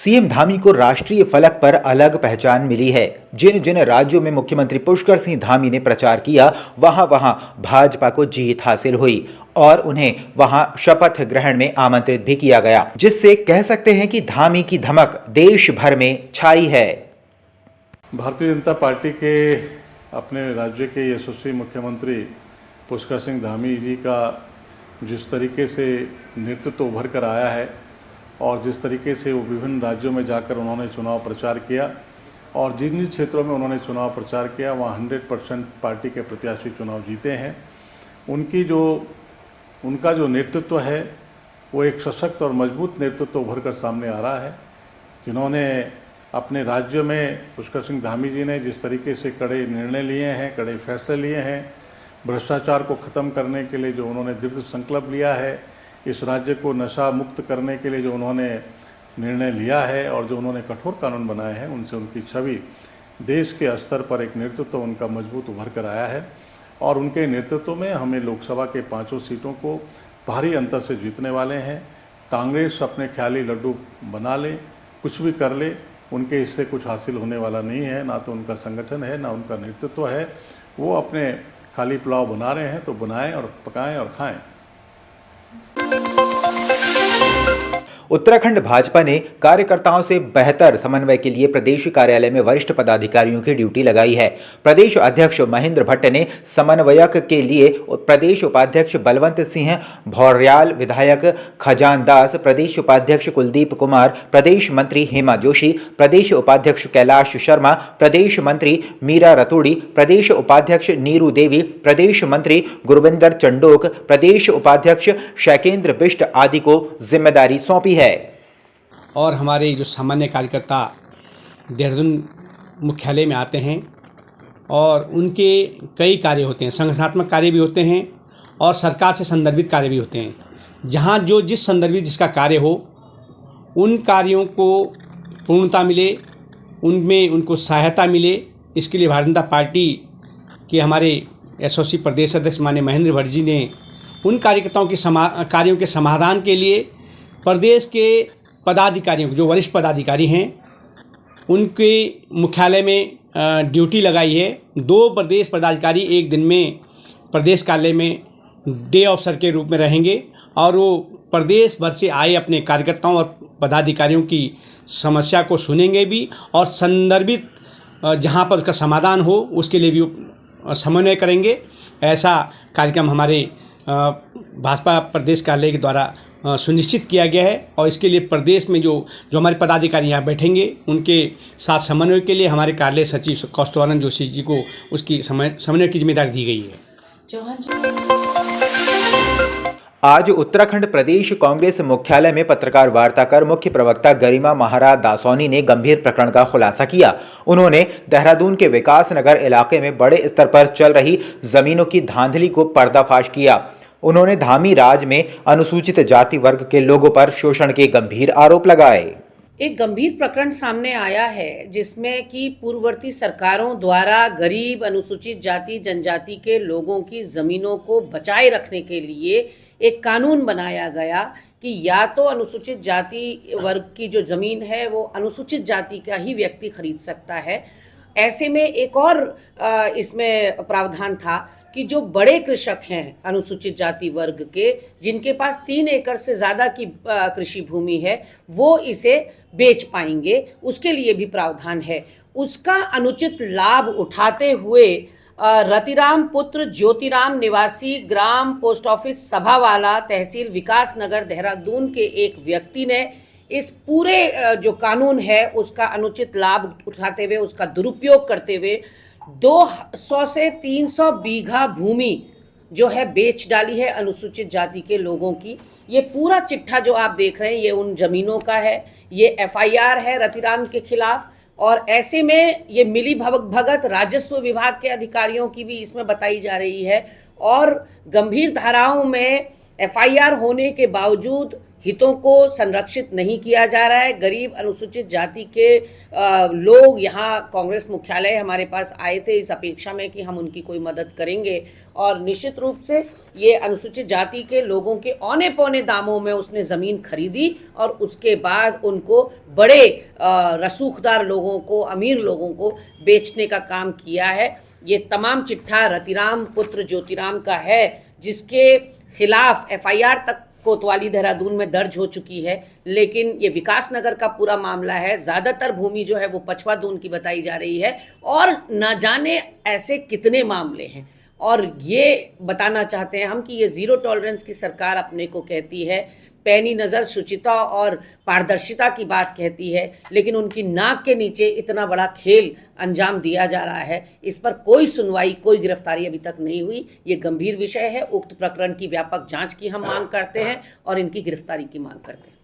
CM Dhami को राष्ट्रीय फलक पर अलग पहचान मिली है। जिन जिन राज्यों में मुख्यमंत्री पुष्कर सिंह धामी ने प्रचार किया, वहां भाजपा को जीत हासिल हुई और उन्हें वहां शपथ ग्रहण में आमंत्रित भी किया गया, जिससे कह सकते हैं कि धामी की धमक देश भर में छाई है। भारतीय जनता पार्टी के अपने राज्य के यशस्वी मुख्यमंत्री पुष्कर सिंह धामी जी का जिस तरीके से नेतृत्व उभर कर आया है और जिस तरीके से वो विभिन्न राज्यों में जाकर उन्होंने चुनाव प्रचार किया और जिन जिन क्षेत्रों में उन्होंने चुनाव प्रचार किया वहाँ 100% पार्टी के प्रत्याशी चुनाव जीते हैं। उनका जो नेतृत्व है वो एक सशक्त और मजबूत नेतृत्व उभर कर सामने आ रहा है। जिन्होंने अपने राज्य में पुष्कर सिंह धामी जी ने जिस तरीके से कड़े निर्णय लिए हैं, कड़े फैसले लिए हैं, भ्रष्टाचार को ख़त्म करने के लिए जो उन्होंने दृढ़ संकल्प लिया है, इस राज्य को नशा मुक्त करने के लिए जो उन्होंने निर्णय लिया है और जो उन्होंने कठोर कानून बनाए हैं, उनसे उनकी छवि देश के स्तर पर एक नेतृत्व उनका मजबूत उभर कर आया है और उनके नेतृत्व में हमें लोकसभा के 5 सीटों को भारी अंतर से जीतने वाले हैं। कांग्रेस अपने ख्याली लड्डू बना ले, कुछ भी कर ले, उनके इससे कुछ हासिल होने वाला नहीं है। ना तो उनका संगठन है, ना उनका नेतृत्व है। वो अपने खाली पुलाव बना रहे हैं तो बनाएं और पकाएं और खाएं। उत्तराखंड भाजपा ने कार्यकर्ताओं से बेहतर समन्वय के लिए प्रदेश कार्यालय में वरिष्ठ पदाधिकारियों की ड्यूटी लगाई है। प्रदेश अध्यक्ष महेंद्र भट्ट ने समन्वयक के लिए प्रदेश उपाध्यक्ष बलवंत सिंह भौर्याल, विधायक खजान दास, प्रदेश उपाध्यक्ष कुलदीप कुमार, प्रदेश मंत्री हेमा जोशी, प्रदेश उपाध्यक्ष कैलाश शर्मा, प्रदेश मंत्री मीरा रतूड़ी, प्रदेश उपाध्यक्ष नीरू देवी, प्रदेश मंत्री गुरविंदर चंडोक, प्रदेश उपाध्यक्ष शैकेंद्र बिष्ट आदि को जिम्मेदारी सौंपी है। और हमारे जो सामान्य कार्यकर्ता देहरादून मुख्यालय में आते हैं और उनके कई कार्य होते हैं, संगठनात्मक कार्य भी होते हैं और सरकार से संदर्भित कार्य भी होते हैं। जहाँ जो जिस संदर्भित जिसका कार्य हो, उन कार्यों को पूर्णता मिले, उनमें उनको सहायता मिले, इसके लिए भारतीय जनता पार्टी के हमारे एसओसी प्रदेश अध्यक्ष माननीय महेंद्र भट्ट जी ने उन कार्यकर्ताओं के कार्यों के समाधान के लिए प्रदेश के पदाधिकारियों, जो वरिष्ठ पदाधिकारी हैं, उनके मुख्यालय में ड्यूटी लगाई है। 2 प्रदेश पदाधिकारी एक दिन में प्रदेश कार्यालय में डे ऑफिसर के रूप में रहेंगे और वो प्रदेश भर से आए अपने कार्यकर्ताओं और पदाधिकारियों की समस्या को सुनेंगे भी और संदर्भित जहाँ पर उसका समाधान हो उसके लिए भी समन्वय करेंगे। ऐसा कार्यक्रम हमारे भाजपा प्रदेश कार्यालय के द्वारा सुनिश्चित किया गया है और इसके लिए प्रदेश में जो हमारे पदाधिकारी यहाँ बैठेंगे उनके साथ समन्वय के लिए हमारे कार्यालय सचिव कौस्तुभानंद जोशी जी को उसकी समन्वय की जिम्मेदारी दी गई है। आज उत्तराखंड प्रदेश कांग्रेस मुख्यालय में पत्रकार वार्ता कर मुख्य प्रवक्ता गरिमा महाराज दासोनी ने गंभीर प्रकरण का खुलासा किया। उन्होंने देहरादून के विकास नगर इलाके में बड़े स्तर पर चल रही जमीनों की धांधली को पर्दाफाश किया। उन्होंने धामी राज में अनुसूचित जाति वर्ग के लोगों पर शोषण के गंभीर आरोप लगाए। एक गंभीर प्रकरण सामने आया है जिसमें कि पूर्ववर्ती सरकारों द्वारा गरीब अनुसूचित जाति जनजाति के लोगों की ज़मीनों को बचाए रखने के लिए एक कानून बनाया गया कि या तो अनुसूचित जाति वर्ग की जो ज़मीन है वो अनुसूचित जाति का ही व्यक्ति खरीद सकता है। ऐसे में एक और इसमें प्रावधान था कि जो बड़े कृषक हैं अनुसूचित जाति वर्ग के, जिनके पास 3 एकड़ से ज़्यादा की कृषि भूमि है, वो इसे बेच पाएंगे, उसके लिए भी प्रावधान है। उसका अनुचित लाभ उठाते हुए रतिराम पुत्र ज्योतिराम निवासी ग्राम पोस्ट ऑफिस सभावाला तहसील विकास नगर देहरादून के एक व्यक्ति ने इस पूरे जो कानून है उसका अनुचित लाभ उठाते हुए, उसका दुरुपयोग करते हुए 200 से 300 बीघा भूमि जो है बेच डाली है अनुसूचित जाति के लोगों की। ये पूरा चिट्ठा जो आप देख रहे हैं ये उन जमीनों का है। ये एफआईआर है रतिराम के खिलाफ और ऐसे में ये मिली भगत राजस्व विभाग के अधिकारियों की भी इसमें बताई जा रही है और गंभीर धाराओं में एफआईआर होने के बावजूद हितों को संरक्षित नहीं किया जा रहा है। गरीब अनुसूचित जाति के लोग यहाँ कांग्रेस मुख्यालय हमारे पास आए थे इस अपेक्षा में कि हम उनकी कोई मदद करेंगे, और निश्चित रूप से ये अनुसूचित जाति के लोगों के औने पौने दामों में उसने ज़मीन खरीदी और उसके बाद उनको बड़े रसूखदार लोगों को, अमीर लोगों को बेचने का काम किया है। ये तमाम चिट्ठा रतिराम पुत्र ज्योतिराम का है, जिसके खिलाफ FIR तक कोतवाली देहरादून में दर्ज हो चुकी है, लेकिन ये विकास नगर का पूरा मामला है। ज़्यादातर भूमि जो है वो पछवा दून की बताई जा रही है, और न जाने ऐसे कितने मामले हैं। और ये बताना चाहते हैं हम कि ये ज़ीरो टॉलरेंस की सरकार अपने को कहती है, पैनी नज़र, शुचिता और पारदर्शिता की बात कहती है, लेकिन उनकी नाक के नीचे इतना बड़ा खेल अंजाम दिया जा रहा है। इस पर कोई सुनवाई, कोई गिरफ्तारी अभी तक नहीं हुई। ये गंभीर विषय है। उक्त प्रकरण की व्यापक जांच की हम मांग करते हैं और इनकी गिरफ्तारी की मांग करते हैं।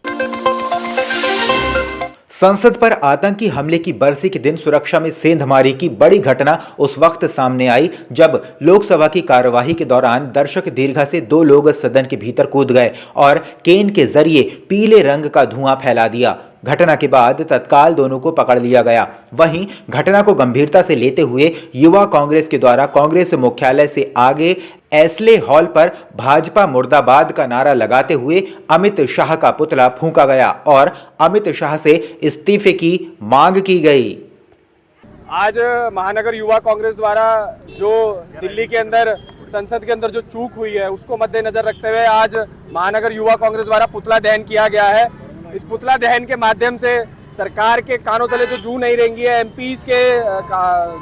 संसद पर आतंकी हमले की बरसी के दिन सुरक्षा में सेंधमारी की बड़ी घटना उस वक्त सामने आई जब लोकसभा की कार्यवाही के दौरान दर्शक दीर्घा से 2 लोग सदन के भीतर कूद गए और केन के जरिए पीले रंग का धुआं फैला दिया। घटना के बाद तत्काल दोनों को पकड़ लिया गया। वहीं घटना को गंभीरता से लेते हुए युवा कांग्रेस के द्वारा कांग्रेस मुख्यालय से आगे एस्ले हॉल पर भाजपा मुर्दाबाद का नारा लगाते हुए अमित शाह का पुतला फूंका गया और अमित शाह से इस्तीफे की मांग की गई। आज महानगर युवा कांग्रेस द्वारा जो दिल्ली के अंदर संसद के अंदर जो चूक हुई है उसको मद्देनजर रखते हुए आज महानगर युवा कांग्रेस द्वारा पुतला दहन किया गया है। इस पुतला दहन के माध्यम से सरकार के कानों तले जो जू नहीं रहेंगी है, एमपीज के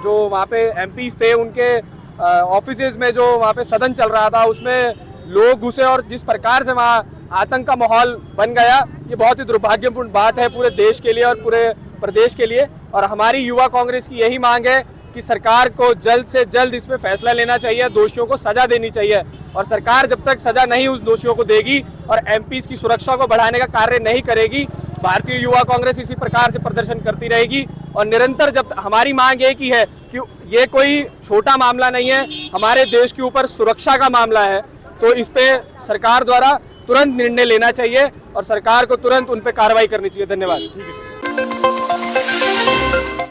जो वहाँ पे एमपीज थे उनके ऑफिसेज में जो वहाँ पे सदन चल रहा था उसमें लोग घुसे और जिस प्रकार से वहाँ आतंक का माहौल बन गया, ये बहुत ही दुर्भाग्यपूर्ण बात है पूरे देश के लिए और पूरे प्रदेश के लिए। और हमारी युवा कांग्रेस की यही मांग है कि सरकार को जल्द से जल्द इसमें फैसला लेना चाहिए, दोषियों को सजा देनी चाहिए। और सरकार जब तक सजा नहीं उस दोषियों को देगी और एमपीज की सुरक्षा को बढ़ाने का कार्य नहीं करेगी, भारतीय युवा कांग्रेस इसी प्रकार से प्रदर्शन करती रहेगी। और निरंतर जब हमारी मांग एक ही है कि ये कोई छोटा मामला नहीं है, हमारे देश के ऊपर सुरक्षा का मामला है, तो इस पे सरकार द्वारा तुरंत निर्णय लेना चाहिए और सरकार को तुरंत उन पे कार्रवाई करनी चाहिए। धन्यवाद।